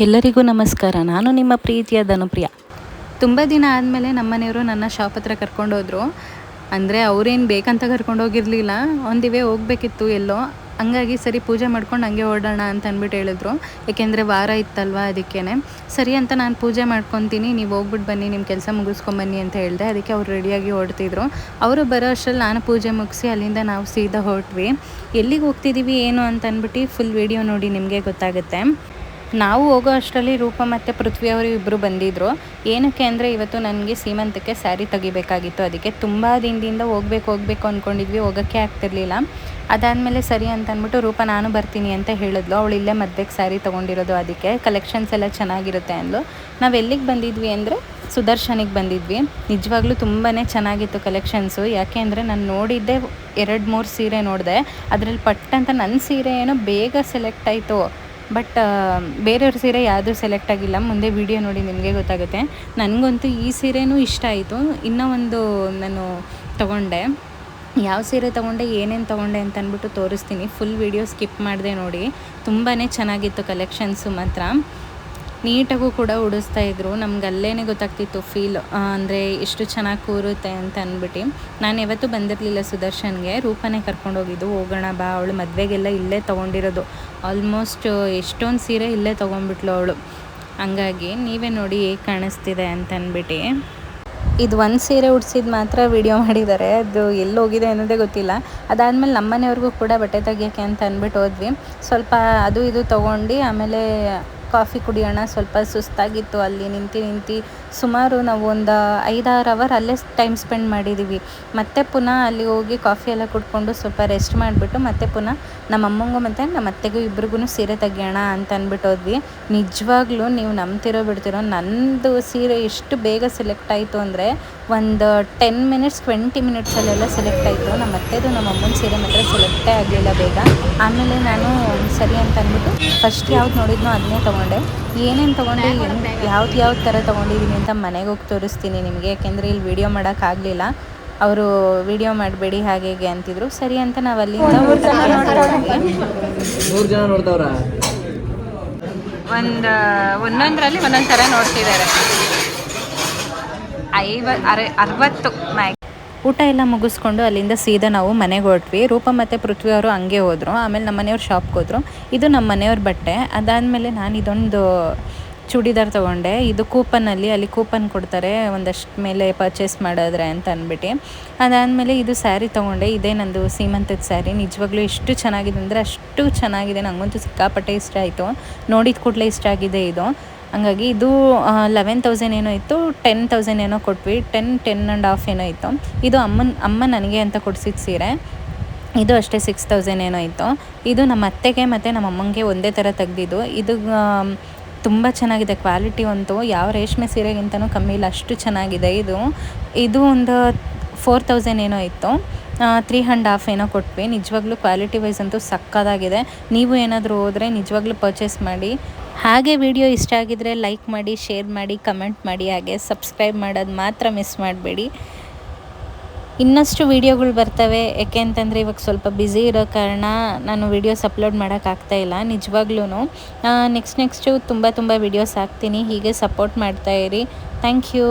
ಎಲ್ಲರಿಗೂ ನಮಸ್ಕಾರ. ನಾನು ನಿಮ್ಮ ಪ್ರೀತಿಯ ಧನುಪ್ರಿಯ. ತುಂಬ ದಿನ ಆದಮೇಲೆ ನಮ್ಮನೆಯವರು ನನ್ನ ಶಾಪ್ ಹತ್ರ ಕರ್ಕೊಂಡೋದ್ರು. ಅಂದರೆ ಅವರೇನು ಬೇಕಂತ ಕರ್ಕೊಂಡೋಗಿರಲಿಲ್ಲ, ಆನ್ ದಿ ವೇ ಹೋಗಬೇಕಿತ್ತು ಎಲ್ಲೋ. ಹಂಗಾಗಿ ಸರಿ ಪೂಜೆ ಮಾಡ್ಕೊಂಡು ಹಂಗೆ ಓಡೋಣ ಅಂತ ಅಂದ್ಬಿಟ್ಟು ಹೇಳಿದ್ರು. ಏಕೆಂದರೆ ವಾರ ಇತ್ತಲ್ವ, ಅದಕ್ಕೇ ಸರಿ ಅಂತ ನಾನು ಪೂಜೆ ಮಾಡ್ಕೊತೀನಿ, ನೀವು ಹೋಗ್ಬಿಟ್ಟು ಬನ್ನಿ, ನಿಮ್ಮ ಕೆಲಸ ಮುಗಿಸ್ಕೊಂಬನ್ನಿ ಅಂತ ಹೇಳಿದೆ. ಅದಕ್ಕೆ ಅವ್ರು ರೆಡಿಯಾಗಿ ಹೊರಡ್ತಿದ್ರು. ಅವರು ಬರೋ ಅಷ್ಟರಲ್ಲಿ ನಾನು ಪೂಜೆ ಮುಗಿಸಿ ಅಲ್ಲಿಂದ ನಾವು ಸೀದಾ ಹೊರಟ್ವಿ. ಎಲ್ಲಿಗೆ ಹೋಗ್ತಿದ್ದೀವಿ ಏನು ಅಂತ ಅಂದ್ಬಿಟ್ಟು ಫುಲ್ ವೀಡಿಯೋ ನೋಡಿ ನಿಮಗೆ ಗೊತ್ತಾಗುತ್ತೆ. ನಾವು ಹೋಗೋ ಅಷ್ಟರಲ್ಲಿ ರೂಪ ಮತ್ತು ಪೃಥ್ವಿ ಅವರು ಇಬ್ಬರು ಬಂದಿದ್ದರು. ಏನಕ್ಕೆ ಅಂದರೆ ಇವತ್ತು ನನಗೆ ಸೀಮಂತಕ್ಕೆ ಸ್ಯಾರಿ ತೆಗಿಬೇಕಾಗಿತ್ತು. ಅದಕ್ಕೆ ತುಂಬ ದಿನದಿಂದ ಹೋಗಬೇಕು ಅಂದ್ಕೊಂಡಿದ್ವಿ, ಹೋಗೋಕ್ಕೆ ಆಗ್ತಿರ್ಲಿಲ್ಲ. ಅದಾದಮೇಲೆ ಸರಿ ಅಂತ ಅಂದ್ಬಿಟ್ಟು ರೂಪ ನಾನು ಬರ್ತೀನಿ ಅಂತ ಹೇಳಿದ್ಲು. ಅವಳು ಇಲ್ಲೇ ಮದುವೆಗೆ ಸ್ಯಾರಿ ತೊಗೊಂಡಿರೋದು, ಅದಕ್ಕೆ ಕಲೆಕ್ಷನ್ಸ್ ಎಲ್ಲ ಚೆನ್ನಾಗಿರುತ್ತೆ ಅಂದ್ಲು. ನಾವು ಎಲ್ಲಿಗೆ ಬಂದಿದ್ವಿ ಅಂದರೆ ಸುದರ್ಶನಿಗೆ ಬಂದಿದ್ವಿ. ನಿಜವಾಗ್ಲೂ ತುಂಬಾ ಚೆನ್ನಾಗಿತ್ತು ಕಲೆಕ್ಷನ್ಸು. ಯಾಕೆ ಅಂದರೆ ನಾನು ನೋಡಿದ್ದೆ 2-3 ಸೀರೆ ನೋಡಿದೆ. ಅದರಲ್ಲಿ ಪಟ್ಟಂತ ನನ್ನ ಸೀರೆ ಏನೋ ಬೇಗ ಸೆಲೆಕ್ಟ್ ಆಯಿತು. ಬಟ್ ಬೇರೆಯವ್ರ ಸೀರೆ ಯಾವುದೂ ಸೆಲೆಕ್ಟ್ ಆಗಿಲ್ಲ. ಮುಂದೆ ವಿಡಿಯೋ ನೋಡಿ ನಿಮಗೆ ಗೊತ್ತಾಗುತ್ತೆ. ನನಗಂತೂ ಈ ಸೀರೆನೂ ಇಷ್ಟ ಆಯಿತು. ಇನ್ನೂ ಒಂದು ನಾನು ತೊಗೊಂಡೆ. ಯಾವ ಸೀರೆ ತೊಗೊಂಡೆ, ಏನೇನು ತೊಗೊಂಡೆ ಅಂತ ಅಂದ್ಬಿಟ್ಟು ತೋರಿಸ್ತೀನಿ. ಫುಲ್ ವಿಡಿಯೋ ಸ್ಕಿಪ್ ಮಾಡಿದೆ ನೋಡಿ. ತುಂಬಾ ಚೆನ್ನಾಗಿತ್ತು ಕಲೆಕ್ಷನ್ಸು ಮಾತ್ರ. ನೀಟಾಗೂ ಕೂಡ ಉಡಿಸ್ತಾಯಿದ್ರು. ನಮ್ಗೆ ಅಲ್ಲೇ ಗೊತ್ತಾಗ್ತಿತ್ತು ಫೀಲ್, ಅಂದರೆ ಎಷ್ಟು ಚೆನ್ನಾಗಿ ಕೂರುತ್ತೆ ಅಂತ ಅಂದ್ಬಿಟ್ಟು. ನಾನು ಯಾವತ್ತೂ ಬಂದಿರಲಿಲ್ಲ ಸುದರ್ಶನ್ಗೆ. ರೂಪನೇ ಕರ್ಕೊಂಡೋಗಿದ್ದು. ಹೋಗೋಣ ಬಾ, ಅವಳು ಮದುವೆಗೆಲ್ಲ ಇಲ್ಲೇ ತೊಗೊಂಡಿರೋದು. ಆಲ್ಮೋಸ್ಟ್ ಎಷ್ಟೊಂದು ಸೀರೆ ಇಲ್ಲೇ ತೊಗೊಂಡ್ಬಿಟ್ಲು ಅವಳು. ಹಂಗಾಗಿ ನೀವೇ ನೋಡಿ ಹೇಗೆ ಕಾಣಿಸ್ತಿದೆ ಅಂತ ಅಂದ್ಬಿಟ್ಟು. ಇದು ಒಂದು ಸೀರೆ ಉಡ್ಸಿದ್ದು ಮಾತ್ರ ವಿಡಿಯೋ ಮಾಡಿದ್ದಾರೆ. ಅದು ಎಲ್ಲಿ ಹೋಗಿದೆ ಅನ್ನೋದೇ ಗೊತ್ತಿಲ್ಲ. ಅದಾದಮೇಲೆ ನಮ್ಮನೆಯವ್ರಿಗೂ ಕೂಡ ಬಟ್ಟೆ ತೆಗಿಯೋಕ್ಕೆ ಅಂತ ಅಂದ್ಬಿಟ್ಟು ಹೋದ್ವಿ. ಸ್ವಲ್ಪ ಅದು ಇದು ತೊಗೊಂಡು ಆಮೇಲೆ ಕಾಫಿ ಕುಡಿಯೋಣ. ಸ್ವಲ್ಪ ಸುಸ್ತಾಗಿತ್ತು ಅಲ್ಲಿ ನಿಂತು ಸುಮಾರು ನಾವು ಒಂದು 5-6 ಅವರ್ ಅಲ್ಲೇ ಟೈಮ್ ಸ್ಪೆಂಡ್ ಮಾಡಿದ್ದೀವಿ. ಮತ್ತೆ ಪುನಃ ಅಲ್ಲಿ ಹೋಗಿ ಕಾಫಿ ಎಲ್ಲ ಕುಡ್ಕೊಂಡು ಸ್ವಲ್ಪ ರೆಸ್ಟ್ ಮಾಡಿಬಿಟ್ಟು ಮತ್ತೆ ಪುನಃ ನಮ್ಮ ಅಮ್ಮಂಗೂ ಮತ್ತು ನಮ್ಮ ಅತ್ತೆಗೂ ಇಬ್ರಿಗೂ ಸೀರೆ ತೆಗಿಯೋಣ ಅಂತ ಅಂದ್ಬಿಟ್ಟು ಹೋದ್ವಿ. ನಿಜವಾಗ್ಲೂ ನೀವು ನಂಬ್ತಿರೋ ಬಿಡ್ತಿರೋ, ನನ್ನದು ಸೀರೆ ಎಷ್ಟು ಬೇಗ ಸೆಲೆಕ್ಟ್ ಆಯಿತು ಅಂದರೆ ಒಂದು 10 ಮಿನಿಟ್ಸ್ 20 ಮಿನಿಟ್ಸಲ್ಲೆಲ್ಲ ಸೆಲೆಕ್ಟ್ ಆಯಿತು. ನಮ್ಮ ಅತ್ತೆದು ನಮ್ಮ ಅಮ್ಮನ ಸೀರೆ ಮಾತ್ರ ಸೆಲೆಕ್ಟೇ ಆಗಲಿಲ್ಲ ಬೇಗ. ಆಮೇಲೆ ನಾನು ಸರಿ ಅಂತ ಅಂದ್ಬಿಟ್ಟು ಫಸ್ಟ್ ಯಾವ್ದು ನೋಡಿದ್ನೋ ಅದನ್ನೇ ತೊಗೊಂಡೆ. ಏನೇನು ತೊಗೊಂಡೆ, ಯಾವ್ದು ಥರ ತೊಗೊಂಡಿದ್ದೀನಿ ಅಂತ ಮನೆಗೆ ಹೋಗಿ ತೋರಿಸ್ತೀನಿ ನಿಮಗೆ. ಯಾಕೆಂದರೆ ಇಲ್ಲಿ ವೀಡಿಯೋ ಮಾಡೋಕ್ಕಾಗಲಿಲ್ಲ. ಅವರು ವೀಡಿಯೋ ಮಾಡಬೇಡಿ ಹಾಗೆ ಅಂತಿದ್ರು. ಸರಿ ಅಂತ ನಾವು ಅಲ್ಲಿಂದ ಒಂದೊಂದರಲ್ಲಿ ಒಂದೊಂದು ಥರ ನೋಡ್ತಿದ್ದಾರೆ. 60 ಊಟ ಎಲ್ಲ ಮುಗಿಸ್ಕೊಂಡು ಅಲ್ಲಿಂದ ಸೀದಾ ನಾವು ಮನೆಗೆ ಹೊರಟ್ವಿ. ರೂಪ ಮತ್ತು ಪೃಥ್ವಿ ಅವರು ಹಂಗೆ ಹೋದರು. ಆಮೇಲೆ ನಮ್ಮ ಮನೆಯವ್ರು ಶಾಪ್ಗೆ ಹೋದರು. ಇದು ನಮ್ಮ ಮನೆಯವ್ರ ಬಟ್ಟೆ. ಅದಾದಮೇಲೆ ನಾನು ಇದೊಂದು ಚೂಡಿದಾರ್ ತೊಗೊಂಡೆ. ಇದು ಅಲ್ಲಿ ಕೂಪನ್ ಕೊಡ್ತಾರೆ ಒಂದಷ್ಟು ಮೇಲೆ ಪರ್ಚೇಸ್ ಮಾಡಿದ್ರೆ ಅಂತ ಅಂದ್ಬಿಟ್ಟು. ಅದಾದಮೇಲೆ ಇದು ಸ್ಯಾರಿ ತೊಗೊಂಡೆ. ಇದೇ ನಂದು ಸೀಮಂತದ ಸ್ಯಾರಿ. ನಿಜವಾಗ್ಲೂ ಎಷ್ಟು ಚೆನ್ನಾಗಿದೆ ಅಂದರೆ ಅಷ್ಟು ಚೆನ್ನಾಗಿದೆ. ನನಗಂತೂ ಸಿಕ್ಕಾಪಟ್ಟೆ ಇಷ್ಟ ಆಯಿತು. ನೋಡಿದ ಕೂಡಲೇ ಇಷ್ಟ ಆಗಿದೆ ಇದು. ಹಂಗಾಗಿ ಇದು 11,000 ಏನೋ ಇತ್ತು, 10,000 ಏನೋ ಕೊಟ್ವಿ. 10.5 ಏನೋ ಇತ್ತು. ಇದು ಅಮ್ಮ ನನಗೆ ಅಂತ ಕೊಡಿಸಿದ ಸೀರೆ. ಇದು ಅಷ್ಟೇ 6,000 ಏನೋ ಇತ್ತು. ಇದು ನಮ್ಮ ಅತ್ತೆಗೆ ಮತ್ತು ನಮ್ಮ ಅಮ್ಮಂಗೆ ಒಂದೇ ಥರ ತೆಗ್ದಿದ್ದು. ಇದು ತುಂಬ ಚೆನ್ನಾಗಿದೆ. ಕ್ವಾಲಿಟಿ ಅಂತೂ ಯಾವ ರೇಷ್ಮೆ ಸೀರೆಗಿಂತನೂ ಕಮ್ಮಿ ಇಲ್ಲ, ಅಷ್ಟು ಚೆನ್ನಾಗಿದೆ. ಇದು ಒಂದು 4,000 ಏನೋ ಇತ್ತು. 3.5 ಏನೋ ಕೊಟ್ವಿ. ನಿಜವಾಗ್ಲೂ ಕ್ವಾಲಿಟಿ ವೈಸ್ ಅಂತೂ ಸಕ್ಕತ್ತಾಗಿದೆ. ನೀವು ಏನಾದರೂ ಹೋದರೆ ನಿಜವಾಗ್ಲೂ ಪರ್ಚೇಸ್ ಮಾಡಿ. ಹಾಗೆ ವಿಡಿಯೋ ಇಷ್ಟ ಆಗಿದರೆ ಲೈಕ್ ಮಾಡಿ, ಶೇರ್ ಮಾಡಿ, ಕಮೆಂಟ್ ಮಾಡಿ. ಹಾಗೆ ಸಬ್ಸ್ಕ್ರೈಬ್ ಮಾಡೋದು ಮಾತ್ರ ಮಿಸ್ ಮಾಡಬೇಡಿ. ಇನ್ನಷ್ಟು ವೀಡಿಯೋಗಳು ಬರ್ತವೆ. ಯಾಕೆ ಅಂತಂದರೆ ಇವಾಗ ಸ್ವಲ್ಪ ಬ್ಯುಸಿ ಇರೋ ಕಾರಣ ನಾನು ವೀಡಿಯೋಸ್ ಅಪ್ಲೋಡ್ ಮಾಡೋಕ್ಕಾಗ್ತಾಯಿಲ್ಲ. ನಿಜವಾಗ್ಲೂ ನೆಕ್ಸ್ಟು ತುಂಬ ವೀಡಿಯೋಸ್ ಹಾಕ್ತೀನಿ. ಹೀಗೆ ಸಪೋರ್ಟ್ ಮಾಡ್ತಾಯಿರಿ. Thank you.